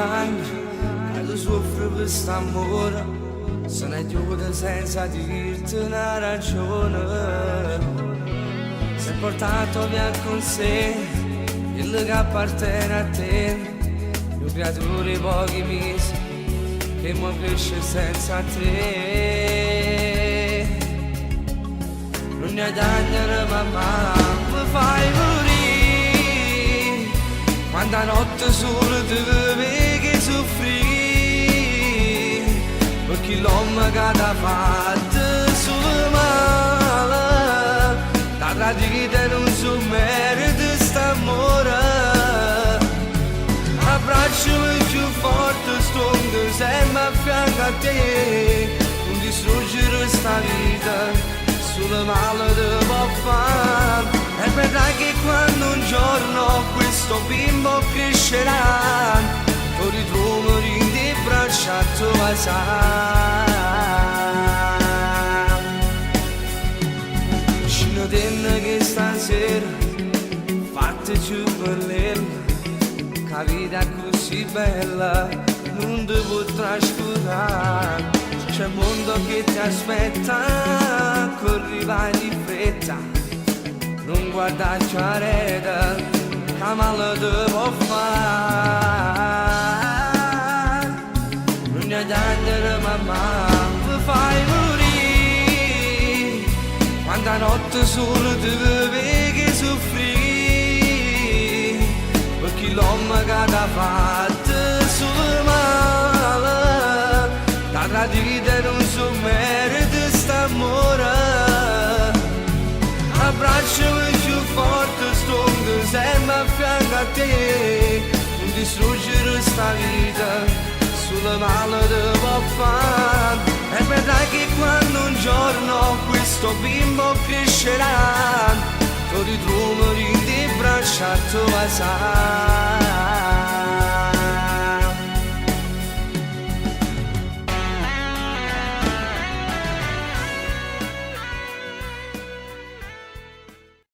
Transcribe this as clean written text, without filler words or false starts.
anni che tu soffri per quest'amore, se ne chiude senza dirti una ragione. Si è portato via con sé il che appartiene a te, un creatore pochi mesi che mo cresce senza te. Non ne dagnare mamma, mi fai morire, quanta notte solo ti vedi soffrire, perché l'uomo che t'ha fatto solo male, t'ha tradito e non so merito st'amore. Abbracciami più forte, stongo sempre a fianco a te, non distruggere sta vita, solo male te può fare. E vedrai che quando un giorno questo bimbo crescerà, tu ritrovi in te braccia a tua sai. Ci tenne che stasera fatte più belle, la vita è così bella, non ti può trascurare. C'è un mondo che ti aspetta, corri vai di fretta, non guardarci a rete, che male ti può fare. Non ne dagnare mamma, mi fai morire, quanta notte solo ti vedi soffrire, perché l'uomo che t'ha fatto solo male, t'ha tradito e non so merito st'amore. Abbracciami più forte, stongo sempre a fianco a te, non distruggere sta vita, solo male te può fare. E vedrai che quando un giorno questo bimbo crescerà, tu ritrovi in te braccia a tua sai.